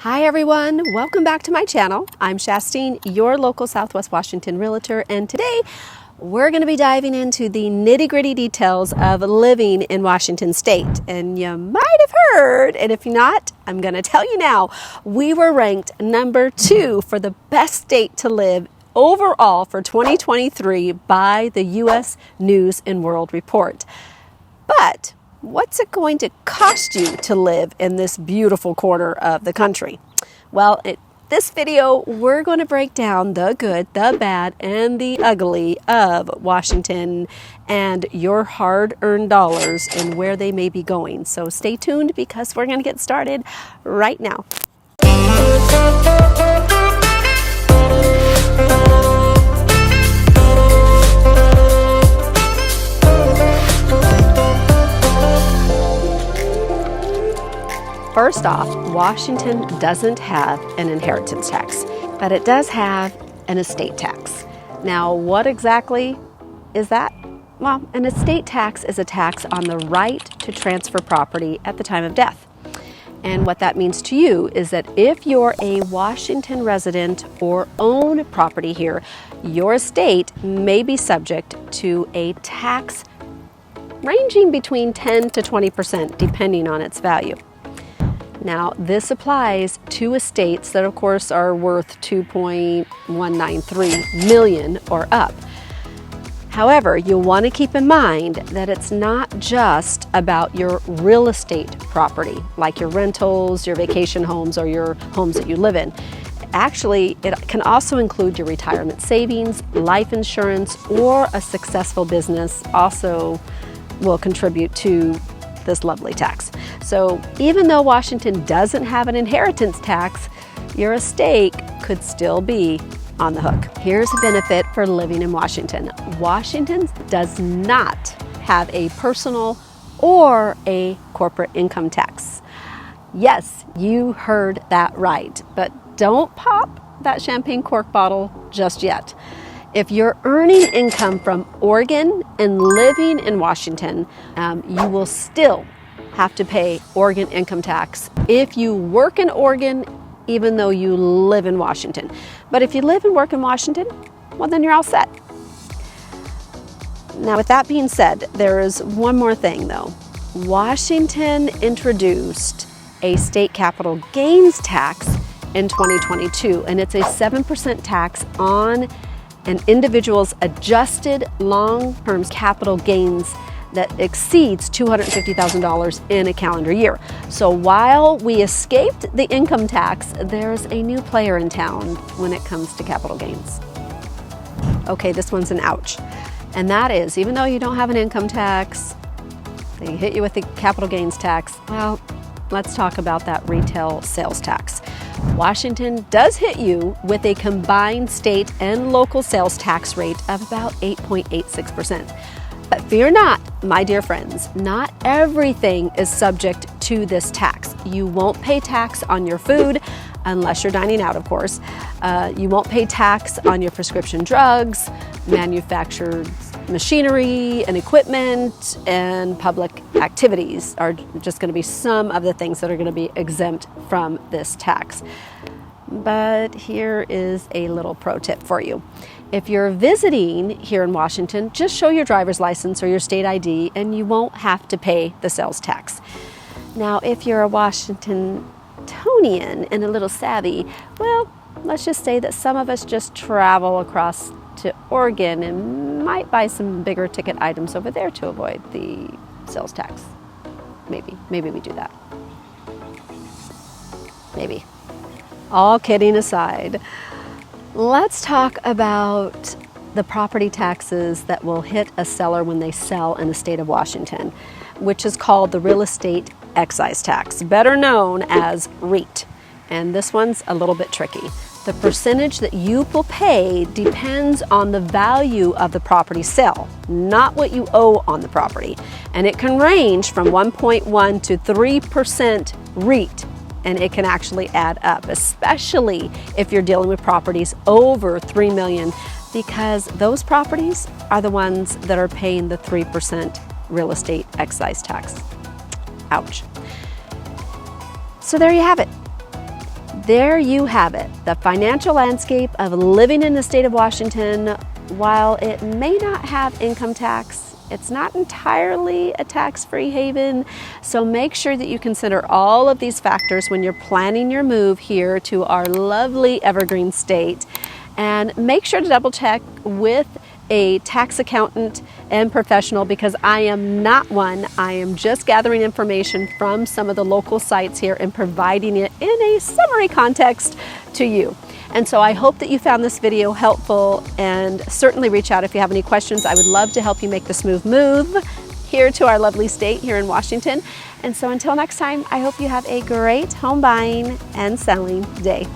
Hi everyone, welcome back to my channel. I'm Shastine, your local Southwest Washington realtor, and today we're going to be diving into the nitty-gritty details of living in Washington State. And you might have heard, and if not, I'm going to tell you now, we were ranked number 2 for the best state to live overall for 2023 by the U.S. News and World Report. But what's it going to cost you to live in this beautiful corner of the country? Well, in this video, we're going to break down the good, the bad, and the ugly of Washington and your hard-earned dollars and where they may be going. So stay tuned because we're going to get started right now. First off, Washington doesn't have an inheritance tax, but it does have an estate tax. Now, what exactly is that? Well, an estate tax is a tax on the right to transfer property at the time of death. And what that means to you is that if you're a Washington resident or own property here, your estate may be subject to a tax ranging between 10 to 20% depending on its value. Now, this applies to estates that, of course, are worth $2.193 million or up. However, you'll want to keep in mind that it's not just about your real estate property, like your rentals, your vacation homes, or your homes that you live in. Actually, it can also include your retirement savings, life insurance, or a successful business also will contribute to this lovely tax. So even though Washington doesn't have an inheritance tax, your estate could still be on the hook. Here's a benefit for living in Washington. Washington does not have a personal or a corporate income tax. Yes, you heard that right, but don't pop that champagne cork bottle just yet. If you're earning income from Oregon and living in Washington, you will still have to pay Oregon income tax if you work in Oregon, even though you live in Washington. But if you live and work in Washington, well, then you're all set. Now, with that being said, there is one more thing though. Washington introduced a state capital gains tax in 2022, and it's a 7% tax on an individual's adjusted long-term capital gains that exceeds $250,000 in a calendar year. So while we escaped the income tax, there's a new player in town when it comes to capital gains. Okay, this one's an ouch. And that is, even though you don't have an income tax, they hit you with the capital gains tax, well, let's talk about that retail sales tax. Washington does hit you with a combined state and local sales tax rate of about 8.86%. But fear not, my dear friends, not everything is subject to this tax. You won't pay tax on your food, unless you're dining out, of course. You won't pay tax on your prescription drugs, manufactured machinery and equipment, and public activities are just going to be some of the things that are going to be exempt from this tax. But here is a little pro tip for you. If you're visiting here in Washington, just show your driver's license or your state ID and you won't have to pay the sales tax. Now, if you're a Washingtonian and a little savvy, well, let's just say that some of us just travel across to Oregon and might buy some bigger ticket items over there to avoid the sales tax. Maybe we do that. Maybe. All kidding aside, let's talk about the property taxes that will hit a seller when they sell in the state of Washington, which is called the real estate excise tax, better known as REIT. And this one's a little bit tricky. The percentage that you will pay depends on the value of the property sale, not what you owe on the property. And it can range from 1.1 to 3% REIT, and it can actually add up, especially if you're dealing with properties over $3 million, because those properties are the ones that are paying the 3% real estate excise tax. Ouch. So there you have it. There you have it, the financial landscape of living in the state of Washington. While it may not have income tax, it's not entirely a tax-free haven, so make sure that you consider all of these factors when you're planning your move here to our lovely evergreen state. And make sure to double check with a tax accountant and professional, because I am not one. I am just gathering information from some of the local sites here and providing it in a summary context to you. And so I hope that you found this video helpful, and certainly reach out if you have any questions. I would love to help you make this move here to our lovely state here in Washington. And so until next time, I hope you have a great home buying and selling day.